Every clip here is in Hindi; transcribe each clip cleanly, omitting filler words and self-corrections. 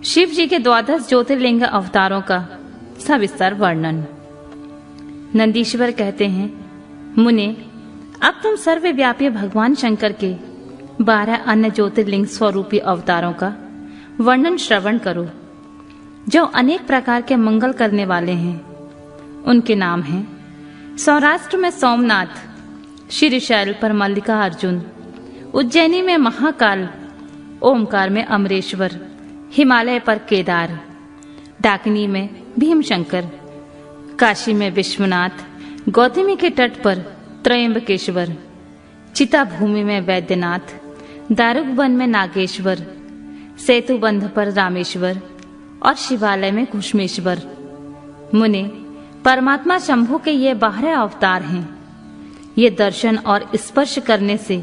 शिव जी के 12 ज्योतिर्लिंग अवतारों का सविस्तर वर्णन। नंदीश्वर कहते हैं, मुने, अब तुम सर्वव्यापी भगवान शंकर के 12 अन्य ज्योतिर्लिंग स्वरूपी अवतारों का वर्णन श्रवण करो, जो अनेक प्रकार के मंगल करने वाले हैं। उनके नाम हैं सौराष्ट्र में सोमनाथ, श्रीशैल पर मल्लिकार्जुन, उज्जैनी में महाकाल, ओमकार में अमरेश्वर, हिमालय पर केदार, डाकिनी में भीमशंकर, काशी में विश्वनाथ, गौतमी के तट पर त्रयंबकेश्वर, चिता भूमि में वैद्यनाथ, दारुकवन में नागेश्वर, सेतुबंध पर रामेश्वर और शिवालय में कुष्मेश्वर। मुने, परमात्मा शंभु के ये 12 अवतार हैं। ये दर्शन और स्पर्श करने से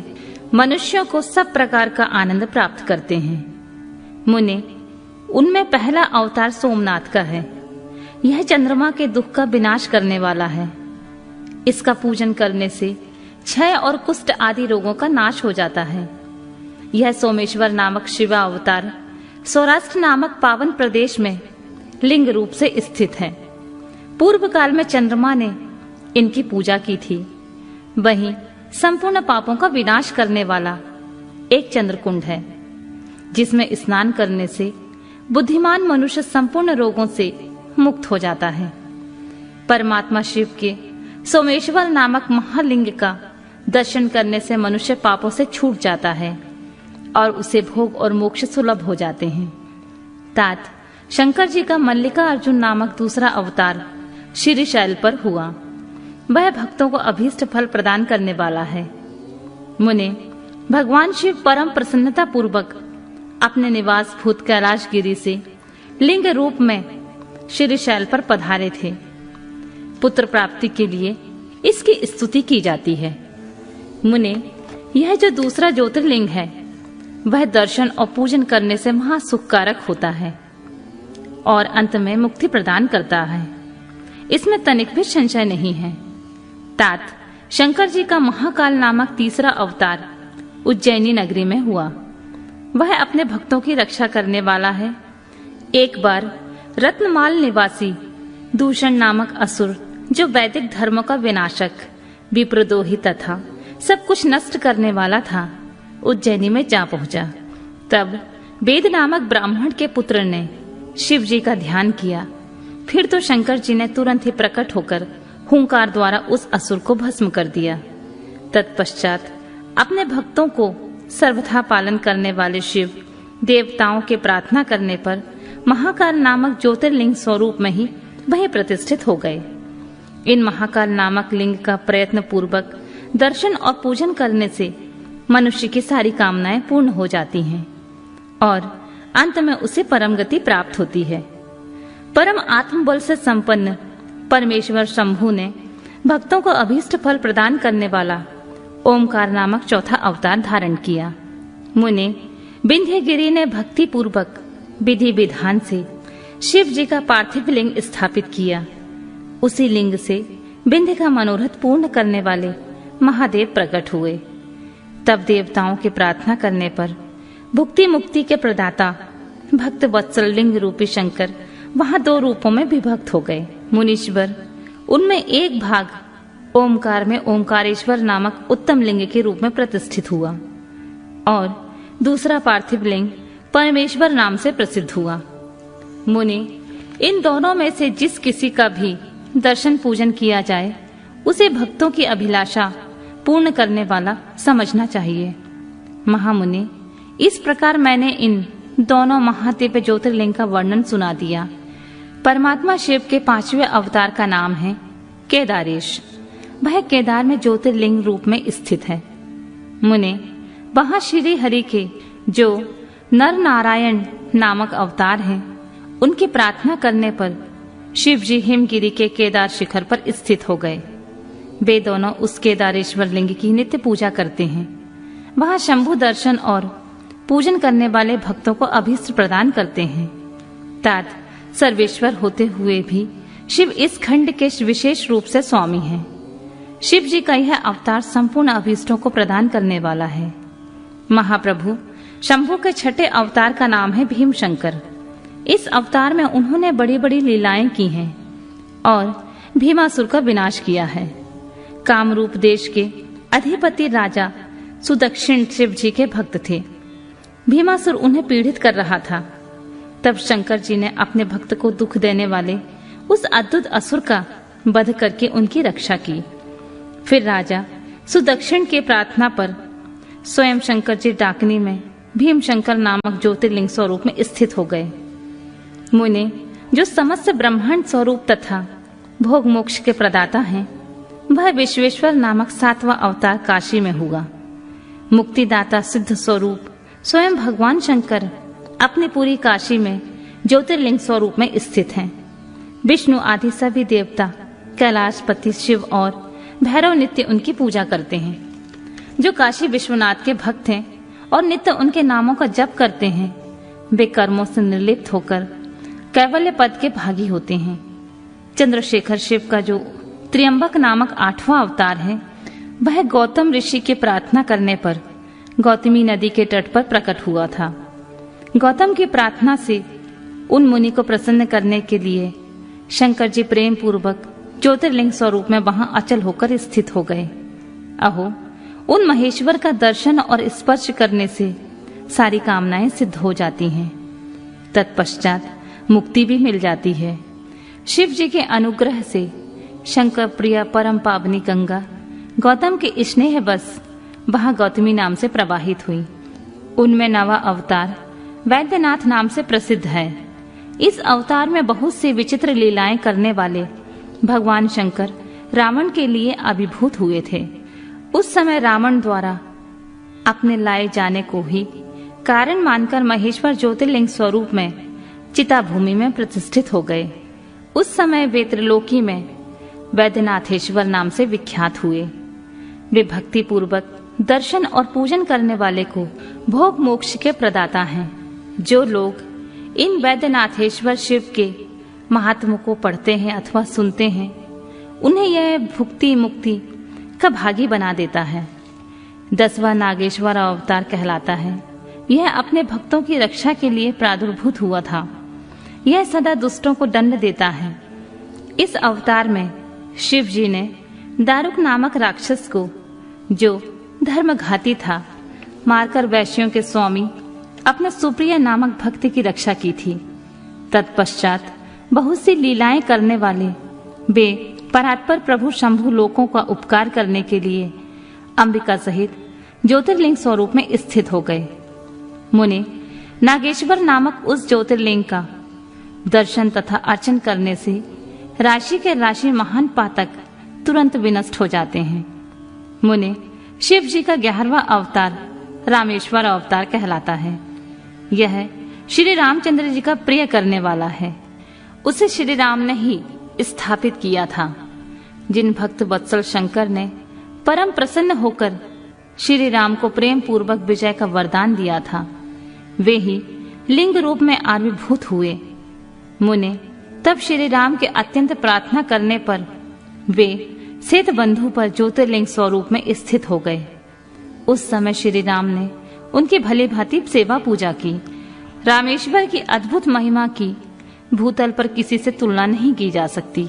मनुष्यों को सब प्रकार का आनंद प्राप्त करते हैं। मुने, उनमें पहला अवतार सोमनाथ का है। यह चंद्रमा के दुख का विनाश करने वाला है। इसका पूजन करने से क्षय और कुष्ठ आदि रोगों का नाश हो जाता है। यह सोमेश्वर नामक शिवा अवतार सौराष्ट्र नामक पावन प्रदेश में लिंग रूप से स्थित है। पूर्व काल में चंद्रमा ने इनकी पूजा की थी। वहीं संपूर्ण पापों का विनाश करने वाला एक चंद्रकुंड है, जिसमें स्नान करने से बुद्धिमान मनुष्य संपूर्ण रोगों से मुक्त हो जाता है। परमात्मा शिव के सोमेश्वर नामक महालिंग का दर्शन करने से मनुष्य पापों से छूट जाता है और उसे भोग और मोक्ष सुलभ हो जाते हैं। तात शंकर जी का मल्लिकार्जुन नामक दूसरा अवतार श्रीशैल पर हुआ। वह भक्तों को अभीष्ट फल प्रदान करने वाला है। मुने, भगवान शिव परम प्रसन्नता पूर्वक अपने निवास भूत कैलाश गिरी से लिंग रूप में श्रीशैल पर पधारे थे। पुत्र प्राप्ति के लिए इसकी स्तुति की जाती है। मुने, यह जो दूसरा ज्योतिर्लिंग है, वह दर्शन और पूजन करने से महासुखकारक होता है और अंत में मुक्ति प्रदान करता है। इसमें तनिक भी संशय नहीं है। तात शंकर जी का महाकाल नामक तीसरा अवतार उज्जैनी नगरी में हुआ। वह अपने भक्तों की रक्षा करने वाला है। एक बार रत्नमाल निवासी दूषण नामक असुर, जो वैदिक धर्मों का विनाशक, विप्रद्रोही तथा सब कुछ नष्ट करने वाला था, उज्जैनी में जा पहुंचा। तब वेद नामक ब्राह्मण के पुत्र ने शिव जी का ध्यान किया। फिर तो शंकर जी ने तुरंत ही प्रकट होकर हुंकार द्वारा उस असुर को भस्म कर दिया। तत्पश्चात अपने भक्तों को सर्वथा पालन करने वाले शिव देवताओं के प्रार्थना करने पर महाकाल नामक ज्योतिर्लिंग स्वरूप में ही वहीं प्रतिष्ठित हो गए। इन महाकाल नामक लिंग का प्रयत्न पूर्वक दर्शन और पूजन करने से मनुष्य की सारी कामनाएं पूर्ण हो जाती हैं और अंत में उसे परम गति प्राप्त होती है। परम आत्मबल से संपन्न परमेश्वर शंभु ने भक्तों को अभीष्ट फल प्रदान करने वाला ओमकार नामक चौथा अवतार धारण किया। मुने, विंध्यगिरि ने भक्ति पूर्वक विधि विधान से शिव जी का पार्थिव लिंग स्थापित किया। उसी लिंग से विंध्य का मनोरथ पूर्ण करने वाले महादेव प्रकट हुए। तब देवताओं की प्रार्थना करने पर भुक्ति मुक्ति के प्रदाता भक्त वत्सल लिंग रूपी शंकर वहां 2 रूपों में विभक्त हो गए। मुनीश्वर, उनमें एक भाग ओमकार में ओमकारेश्वर नामक उत्तम लिंग के रूप में प्रतिष्ठित हुआ और दूसरा पार्थिव लिंग परमेश्वर नाम से प्रसिद्ध हुआ। मुनि, इन दोनों में से जिस किसी का भी दर्शन पूजन किया जाए, उसे भक्तों की अभिलाषा पूर्ण करने वाला समझना चाहिए। महामुनि, इस प्रकार मैंने इन दोनों महादिव्य ज्योतिर्लिंग का वर्णन सुना दिया। परमात्मा शिव के 5वें अवतार का नाम है केदारेश। वह केदार में ज्योतिर्लिंग रूप में स्थित है। मुने, वहां श्री हरि के जो नर नारायण नामक अवतार हैं, उनकी प्रार्थना करने पर शिव जी हिमगिरी के केदार शिखर पर स्थित हो गए। वे दोनों उस केदारेश्वर लिंग की नित्य पूजा करते हैं। वहां शंभु दर्शन और पूजन करने वाले भक्तों को अभीष्ट प्रदान करते हैं। तात सर्वेश्वर होते हुए भी शिव इस खंड के विशेष रूप से स्वामी हैं। शिव जी का यह अवतार संपूर्ण अभीष्टों को प्रदान करने वाला है। महाप्रभु शंभु के 6ठे अवतार का नाम है भीमशंकर। इस अवतार में उन्होंने बड़ी बड़ी लीलाएं की हैं और भीमासुर का विनाश किया है। कामरूप देश के अधिपति राजा सुदक्षिण शिव जी के भक्त थे। भीमासुर उन्हें पीड़ित कर रहा था। तब शंकर जी ने अपने भक्त को दुख देने वाले उस अद्भुत असुर का वध करके उनकी रक्षा की। फिर राजा सुदक्षिण के प्रार्थना पर स्वयं शंकर जी डाकनी में भीम शंकर नामक ज्योतिर्लिंग स्वरूप में स्थित हो गए। मुने, जो समस्त ब्रह्मांड स्वरूप तथा भोग मोक्ष के प्रदाता हैं, वह विश्वेश्वर नामक 7वां अवतार काशी में हुआ। मुक्तिदाता सिद्ध स्वरूप स्वयं भगवान शंकर अपनी पूरी काशी में ज्योतिर्लिंग स्वरूप में स्थित हैं। विष्णु आदि सभी देवता, कैलाशपति शिव और भैरव नित्य उनकी पूजा करते हैं। जो काशी विश्वनाथ के भक्त हैं और नित्य उनके नामों का जप करते हैं, वे कर्मों से निर्लिप्त होकर कैवल्य पद के भागी होते हैं। चंद्रशेखर शिव का जो त्र्यंबक नामक 8वां अवतार है, वह गौतम ऋषि के प्रार्थना करने पर गौतमी नदी के तट पर प्रकट हुआ था। गौतम की प्रार्थना से उन मुनि को प्रसन्न करने के लिए शंकर जी प्रेम पूर्वक ज्योतिर्लिंग स्वरूप में वहां अचल होकर स्थित हो गए। अहो, उन महेश्वर का दर्शन और स्पर्श करने से सारी कामनाएं सिद्ध हो जाती हैं। तत्पश्चात मुक्ति भी मिल जाती है। शिव जी के अनुग्रह से शंकर प्रिय परम पावनी गंगा गौतम के स्नेह बस वहां गौतमी नाम से प्रवाहित हुई। उनमें 9वां अवतार वैद्यनाथ नाम से प्रसिद्ध है। इस अवतार में बहुत सी विचित्र लीलाएं करने वाले भगवान शंकर रावण के लिए आविर्भूत हुए थे। उस समय रावण द्वारा अपने लाए जाने को ही कारण मानकर महेश्वर ज्योतिर्लिंग स्वरूप में चिता भूमि में प्रतिष्ठित हो गए। उस समय वे त्रिलोकी में वैद्यनाथेश्वर नाम से विख्यात हुए। वे भक्ति पूर्वक दर्शन और पूजन करने वाले को भोग मोक्ष के प्रदाता हैं। जो लोग इन वैद्यनाथेश्वर शिव के महात्म को पढ़ते हैं अथवा सुनते हैं, उन्हें यह भुक्ति मुक्ति का भागी बना देता है। 10वां नागेश्वर अवतार कहलाता है। यह अपने भक्तों की रक्षा के लिए प्रादुर्भूत हुआ था। यह सदा दुष्टों को दंड देता है। इस अवतार में शिव जी ने दारुक नामक राक्षस को, जो धर्मघाती था, मारकर वैश्यों के स्वामी अपने सुप्रिय नामक भक्त की रक्षा की थी। तत्पश्चात बहुत सी लीलाएं करने वाले वे परात्पर प्रभु शंभु लोकों का उपकार करने के लिए अंबिका सहित ज्योतिर्लिंग स्वरूप में स्थित हो गए। मुने, नागेश्वर नामक उस ज्योतिर्लिंग का दर्शन तथा अर्चन करने से राशि के राशि महान पातक तुरंत विनष्ट हो जाते हैं। मुने, शिव जी का 11वां अवतार रामेश्वर अवतार कहलाता है। यह श्री रामचंद्र जी का प्रिय करने वाला है। उसे श्री राम ने ही स्थापित किया था। जिन भक्त वत्सल शंकर ने परम प्रसन्न होकर श्री राम को प्रेम पूर्वक विजय का वरदान दिया था, वे ही लिंग रूप में आविर्भूत हुए। मुने, तब श्री राम के अत्यंत प्रार्थना करने पर वे श्वेत बंधु पर ज्योतिर्लिंग स्वरूप में स्थित हो गए। उस समय श्री राम ने उनकी भली भांति सेवा पूजा की। रामेश्वर की अद्भुत महिमा की भूतल पर किसी से तुलना नहीं की जा सकती।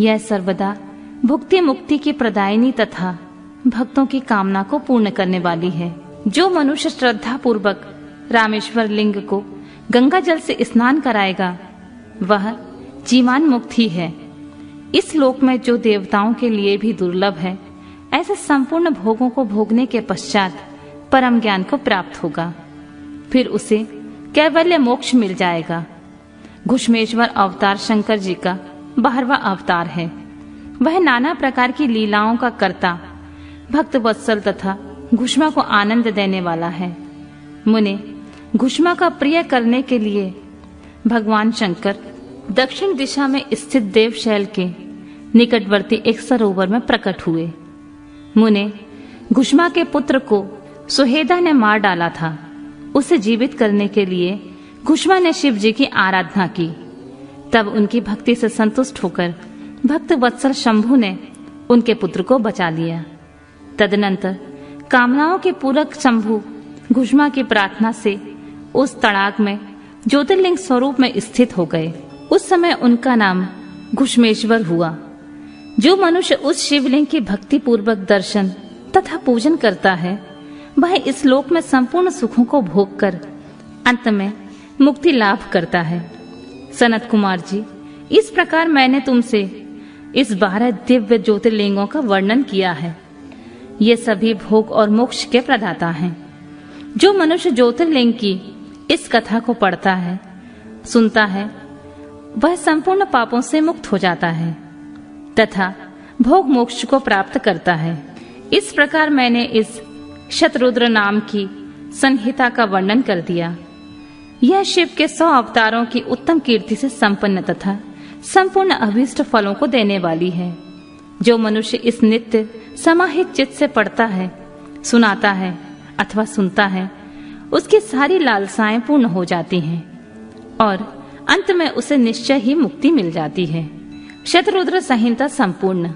यह सर्वदा भुक्ति मुक्ति की प्रदायिनी तथा भक्तों की कामना को पूर्ण करने वाली है। जो मनुष्य श्रद्धा पूर्वक रामेश्वर लिंग को गंगा जल से स्नान कराएगा, वह जीवन मुक्त ही है। इस लोक में जो देवताओं के लिए भी दुर्लभ है, ऐसे संपूर्ण भोगों को भोगने के पश्चात परम ज्ञान को प्राप्त होगा। फिर उसे कैवल्य मोक्ष मिल जाएगा। घुष्मेश्वर अवतार शंकर जी का 12वां अवतार है। वह नाना प्रकार की लीलाओं का कर्ता, भक्त वत्सल तथा घुष्मा को आनंद देने वाला है। मुने, घुष्मा का प्रिय करने के लिए भगवान शंकर दक्षिण दिशा में स्थित देवशैल के निकटवर्ती एक सरोवर में प्रकट हुए। मुने, घुष्मा के पुत्र को सुहेदा ने मार डाला था। उसे जीवित करने के लिए घुष्मा ने शिव जी की आराधना की। तब उनकी भक्ति से संतुष्ट होकर भक्त वत्सल शंभु ने उनके पुत्र को बचा लिया। तदनंतर कामनाओं के पूरक शंभु घुष्मा की प्रार्थना से उस तड़ाग में ज्योतिर्लिंग स्वरूप में स्थित हो गए। उस समय उनका नाम घुश्मेश्वर हुआ। जो मनुष्य उस शिवलिंग की भक्ति पूर्वक दर्शन तथा पूजन करता है, वह इस लोक में संपूर्ण सुखों को भोग कर अंत में मुक्ति लाभ करता है। सनत कुमार जी, इस प्रकार मैंने तुमसे इस 12 दिव्य ज्योतिर्लिंगों का वर्णन किया है। ये सभी भोग और मोक्ष के प्रदाता हैं। जो मनुष्य ज्योतिर्लिंग की इस कथा को पढ़ता है, सुनता है, वह संपूर्ण पापों से मुक्त हो जाता है तथा भोग मोक्ष को प्राप्त करता है। इस प्रकार मैंने इस शतरुद्र नाम की संहिता का वर्णन कर दिया। यह शिव के 100 अवतारों की उत्तम कीर्ति से संपन्न तथा संपूर्ण अभीष्ट फलों को देने वाली है। जो मनुष्य इस नित्य समाहित चित्त से पढ़ता है, सुनाता है अथवा सुनता है, उसकी सारी लालसाएं पूर्ण हो जाती हैं और अंत में उसे निश्चय ही मुक्ति मिल जाती है। शतरुद्र संहिता संपूर्ण।